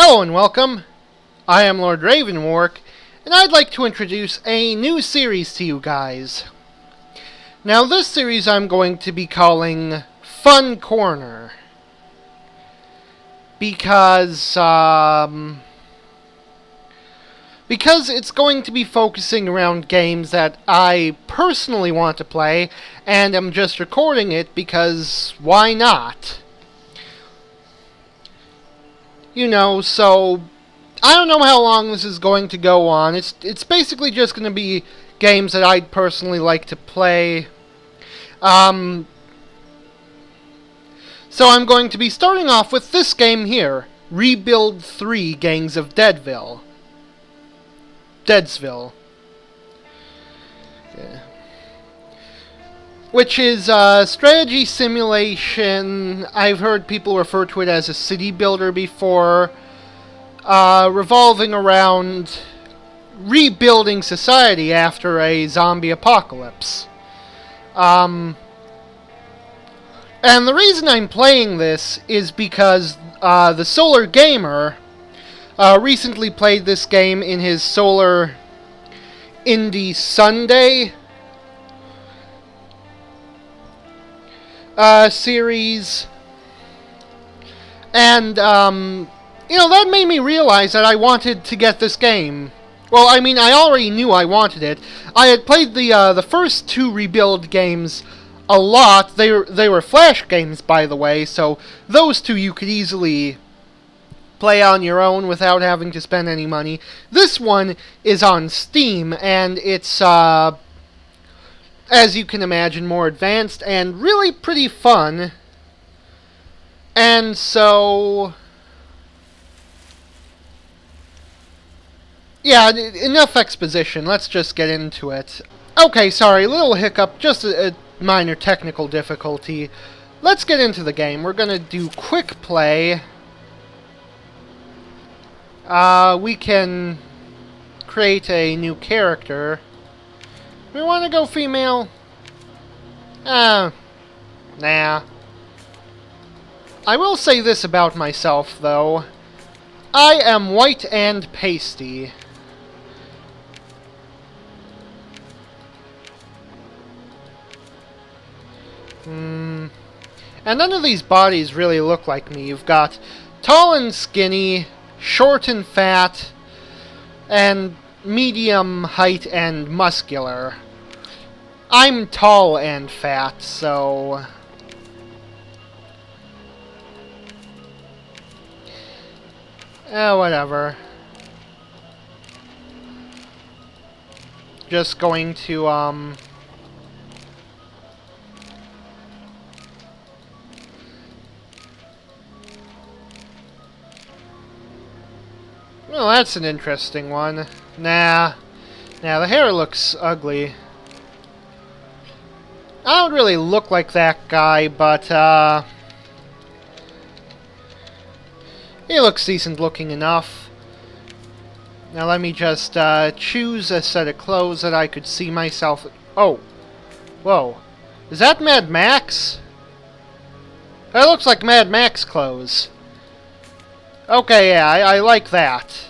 Hello and welcome. I am Lord Revonworc, and I'd like to introduce a new series to you guys. Now, this series I'm going to be calling Fun Corner. Because it's going to be focusing around games that I personally want to play, and I'm just recording it because why not? You know, so I don't know how long this is going to go on. It's basically just going to be games that I'd personally like to play. So I'm going to be starting off with this game here, Rebuild 3 Gangs of Deadsville. Yeah. Which is a strategy simulation. I've heard people refer to it as a city builder before, revolving around rebuilding society after a zombie apocalypse. And the reason I'm playing this is because the Solar Gamer recently played this game in his Solar Indie Sunday series, and you know, that made me realize that I wanted to get this game. Well, I mean, I already knew I wanted it. I had played the first two Rebuild games a lot. They were Flash games, by the way, so those two you could easily play on your own without having to spend any money. This one is on Steam, and it's as you can imagine, more advanced and really pretty fun. And so, yeah, enough exposition. Let's just get into it. Okay, sorry, little hiccup, just a minor technical difficulty. Let's get into the game. We're gonna do quick play. We can create a new character. We want to go female? Nah. I will say this about myself, though. I am white and pasty. And none of these bodies really look like me. You've got tall and skinny, short and fat, and medium height and muscular. I'm tall and fat, so whatever. Just going to well, that's an interesting one. Nah, the hair looks ugly. I don't really look like that guy, but he looks decent looking enough. Now let me just choose a set of clothes that I could see myself. Oh, whoa, is that Mad Max? That looks like Mad Max clothes. Okay, yeah, I like that.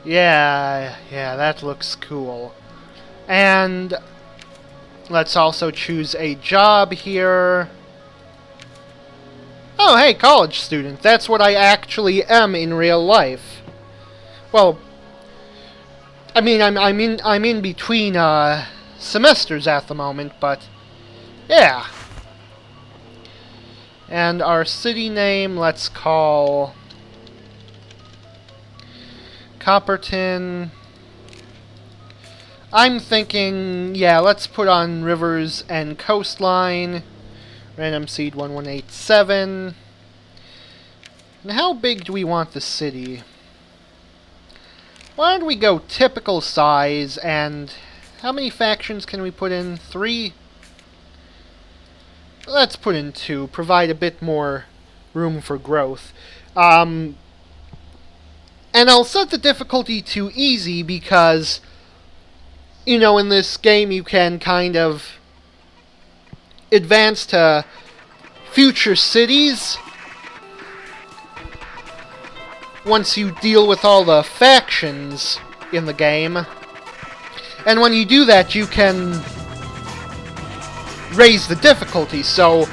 Yeah, that looks cool. And let's also choose a job here. Oh, hey, college student. That's what I actually am in real life. Well, I mean, I'm in between semesters at the moment, but yeah. And our city name, let's call Copperton. I'm thinking, yeah, let's put on rivers and coastline. Random seed 1187. And how big do we want the city? Why don't we go typical size, and how many factions can we put in? 3? Let's put in 2, provide a bit more room for growth. And I'll set the difficulty to easy because, you know, in this game you can kind of advance to future cities once you deal with all the factions in the game. And when you do that, you can raise the difficulty. So,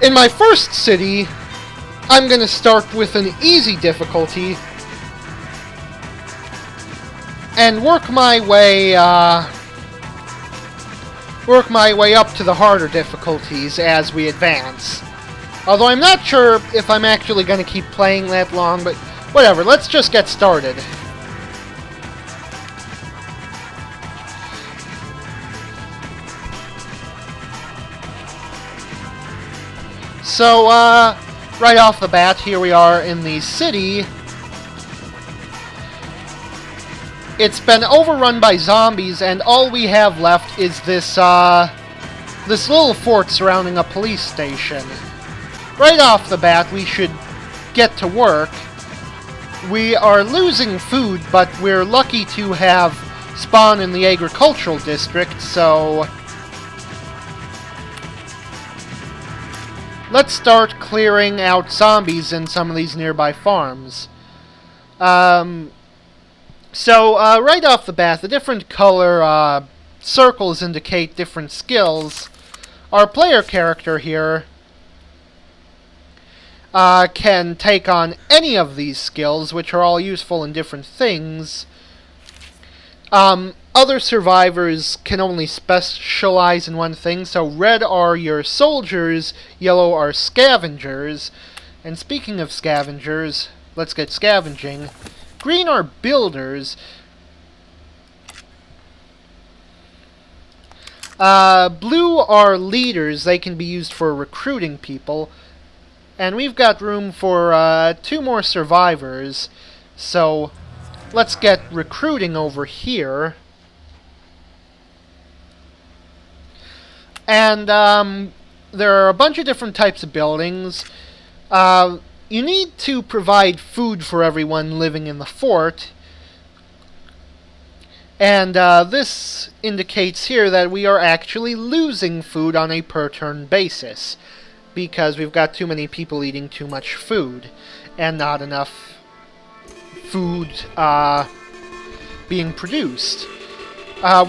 in my first city, I'm going to start with an easy difficulty and work my way up to the harder difficulties as we advance. Although I'm not sure if I'm actually going to keep playing that long, but whatever, let's just get started. So, right off the bat, here we are in the city. It's been overrun by zombies, and all we have left is this little fort surrounding a police station. Right off the bat, we should get to work. We are losing food, but we're lucky to have spawned in the agricultural district, so let's start clearing out zombies in some of these nearby farms. So, right off the bat, the different color circles indicate different skills. Our player character here can take on any of these skills, which are all useful in different things. Other survivors can only specialize in one thing, so red are your soldiers, yellow are scavengers. And speaking of scavengers, let's get scavenging. Green are builders. Blue are leaders. They can be used for recruiting people. And we've got room for 2 more survivors. So let's get recruiting over here. And there are a bunch of different types of buildings. You need to provide food for everyone living in the fort. And this indicates here that we are actually losing food on a per-turn basis, because we've got too many people eating too much food, and not enough food being produced.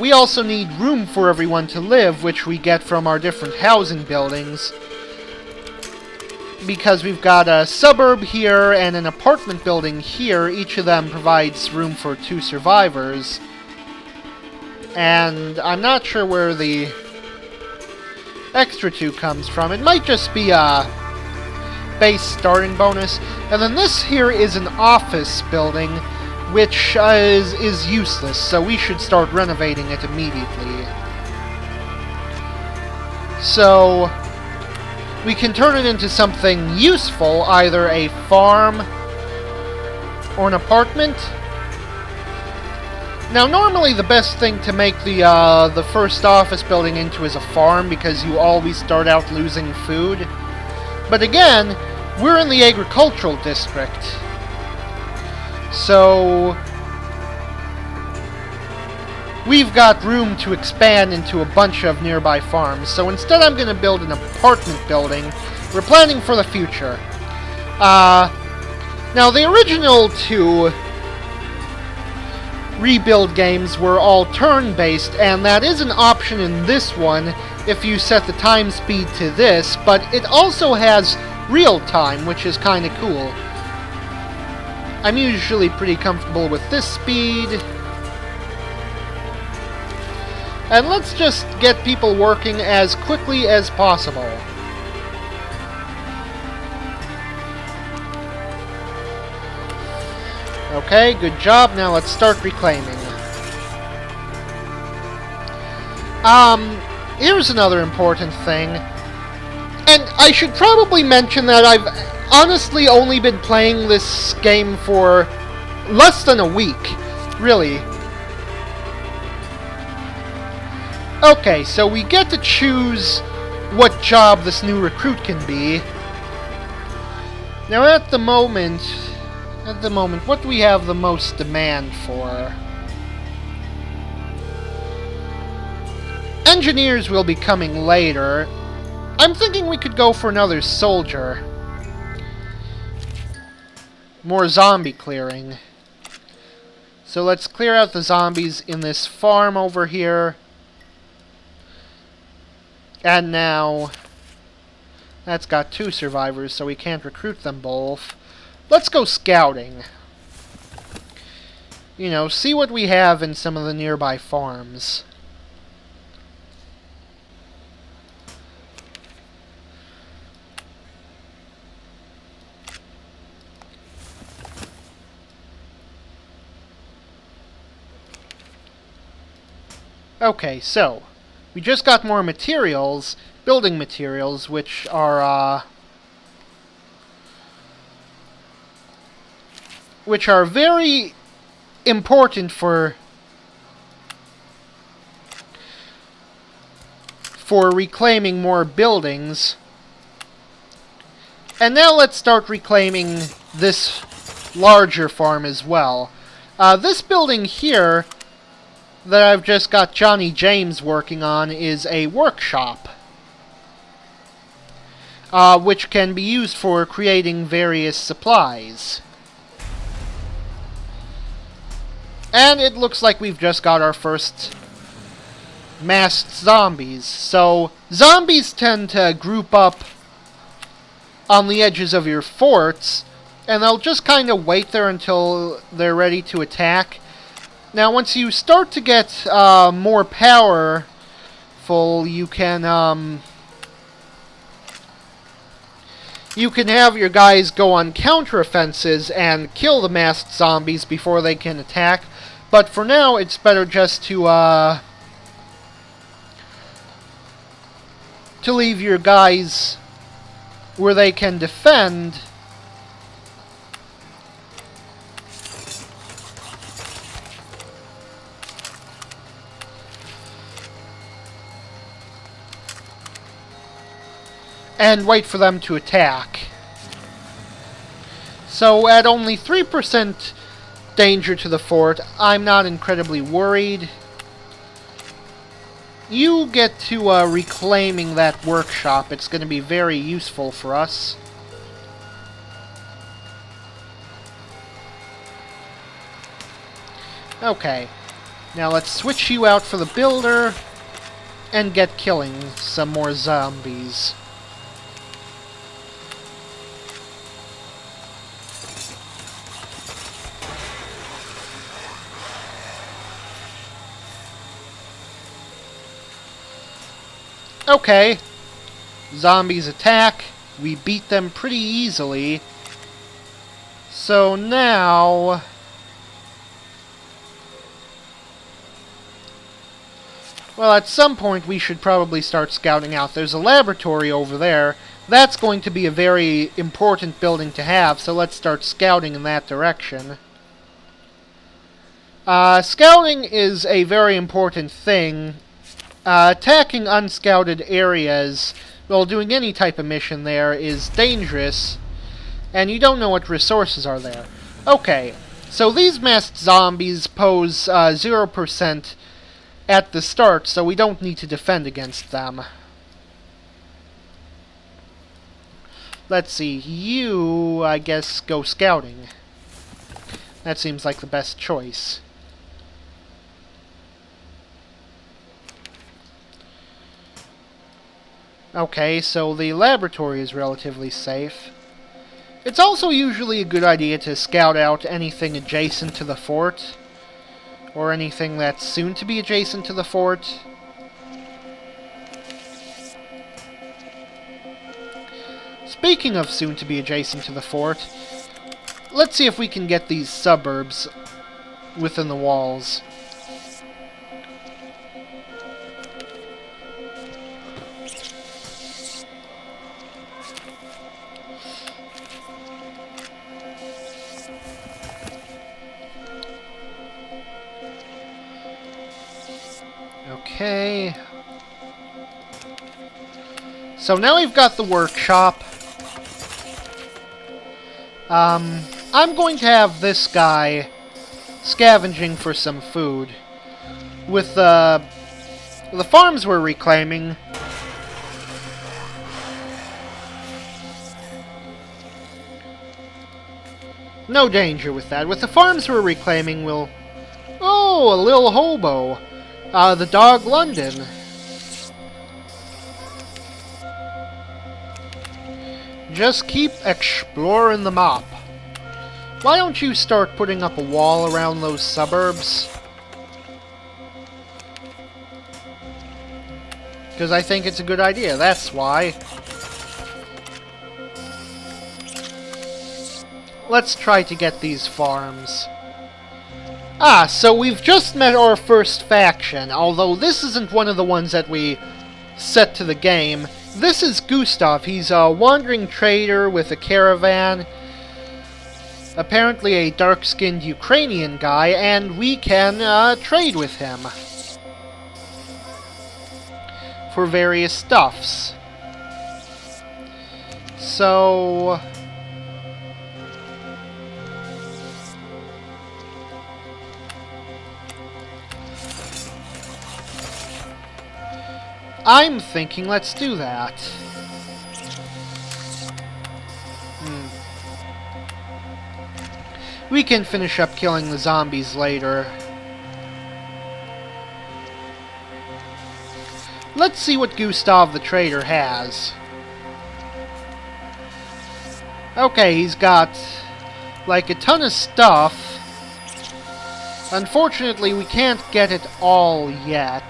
We also need room for everyone to live, which we get from our different housing buildings, because we've got a suburb here and an apartment building here. Each of them provides room for 2 survivors. And I'm not sure where the extra 2 comes from. It might just be a base starting bonus. And then this here is an office building, which is useless, so we should start renovating it immediately. So we can turn it into something useful, either a farm or an apartment. Now, normally the best thing to make the first office building into is a farm, because you always start out losing food. But again, we're in the agricultural district, so we've got room to expand into a bunch of nearby farms. So instead I'm going to build an apartment building. We're planning for the future. Now, the original 2 rebuild games were all turn-based, and that is an option in this one if you set the time speed to this, but it also has real time, which is kind of cool. I'm usually pretty comfortable with this speed. And let's just get people working as quickly as possible. Okay, good job. Now let's start reclaiming. Here's another important thing. And I should probably mention that I've honestly only been playing this game for less than a week. Really. Okay, so we get to choose what job this new recruit can be. Now at the moment, what do we have the most demand for? Engineers will be coming later. I'm thinking we could go for another soldier. more zombie clearing. So let's clear out the zombies in this farm over here. And now, that's got 2 survivors, so we can't recruit them both. Let's go scouting. You know, see what we have in some of the nearby farms. Okay, so, we just got more materials, building materials, which are very important for reclaiming more buildings. And now let's start reclaiming this larger farm as well. This building here that I've just got Johnny James working on is a workshop, which can be used for creating various supplies. And it looks like we've just got our first masked zombies. So, zombies tend to group up on the edges of your forts, and they'll just kind of wait there until they're ready to attack. Now, once you start to get more powerful, you can have your guys go on counteroffenses and kill the masked zombies before they can attack. But for now, it's better just to leave your guys where they can defend. And wait for them to attack. So at only 3% danger to the fort, I'm not incredibly worried. You get to reclaiming that workshop. It's going to be very useful for us. Okay. Now let's switch you out for the builder and get killing some more zombies. Okay, zombies attack. We beat them pretty easily. So now, well, at some point we should probably start scouting out. There's a laboratory over there. That's going to be a very important building to have, so let's start scouting in that direction. Scouting is a very important thing. Attacking unscouted areas, well, doing any type of mission there is dangerous, and you don't know what resources are there. Okay, so these masked zombies pose 0% at the start, so we don't need to defend against them. Let's see, you, I guess, go scouting. That seems like the best choice. Okay, so the laboratory is relatively safe. It's also usually a good idea to scout out anything adjacent to the fort, or anything that's soon to be adjacent to the fort. Speaking of soon to be adjacent to the fort, let's see if we can get these suburbs within the walls. Okay. So now we've got the workshop. I'm going to have this guy scavenging for some food. With the farms we're reclaiming, No danger with that. With the farms we're reclaiming, we'll... Oh, a little hobo. The dog London. Just keep exploring the map. Why don't you start putting up a wall around those suburbs? Because I think it's a good idea, that's why. Let's try to get these farms. Ah, so we've just met our first faction, although this isn't one of the ones that we set to the game. This is Gustav. He's a wandering trader with a caravan. Apparently a dark-skinned Ukrainian guy, and we can trade with him for various stuffs. So... I'm thinking let's do that. We can finish up killing the zombies later. Let's see what Gustav the Trader has. Okay, he's got like a ton of stuff. Unfortunately, we can't get it all yet,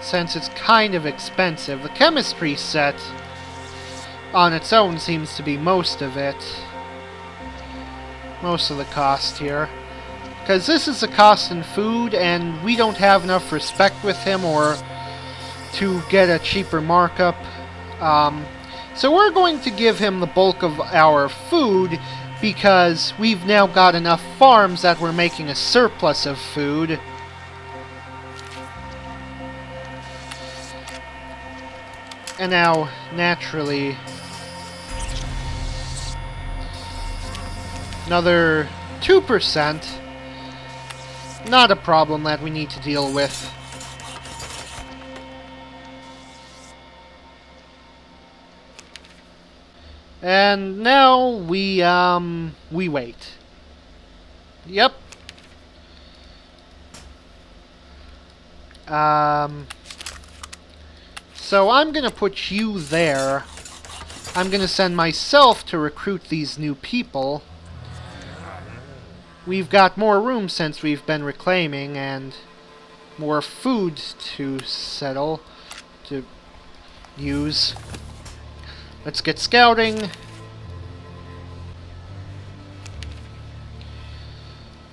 since it's kind of expensive. The chemistry set on its own seems to be most of it. Most of the cost here. Because this is the cost in food, and we don't have enough respect with him or to get a cheaper markup. So we're going to give him the bulk of our food, because we've now got enough farms that we're making a surplus of food. And now, naturally, another 2%. Not a problem that we need to deal with. And now we wait. Yep. So I'm gonna put you there. I'm gonna send myself to recruit these new people. We've got more room since we've been reclaiming, and more food to settle, to use. Let's get scouting.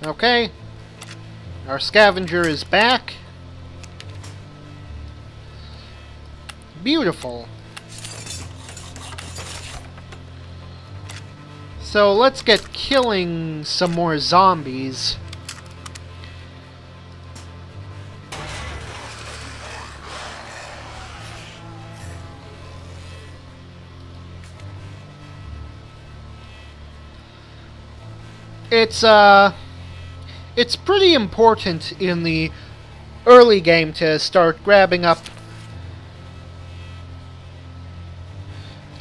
Okay. Our scavenger is back. Beautiful. So let's get killing some more zombies. It's pretty important in the early game to start grabbing up...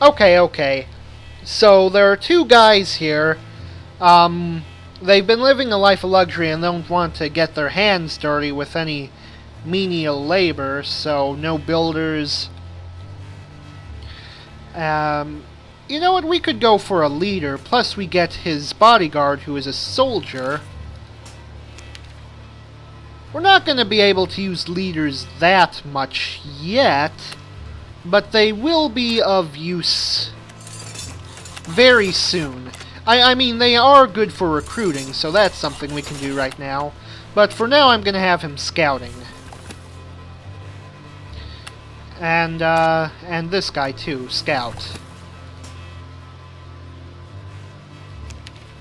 Okay. So there are two guys here. They've been living a life of luxury and don't want to get their hands dirty with any menial labor, so no builders. You know what? We could go for a leader, plus we get his bodyguard, who is a soldier. We're not going to be able to use leaders that much yet, but they will be of use very soon. I mean, they are good for recruiting, so that's something we can do right now. But for now, I'm going to have him scouting. And this guy too, scout.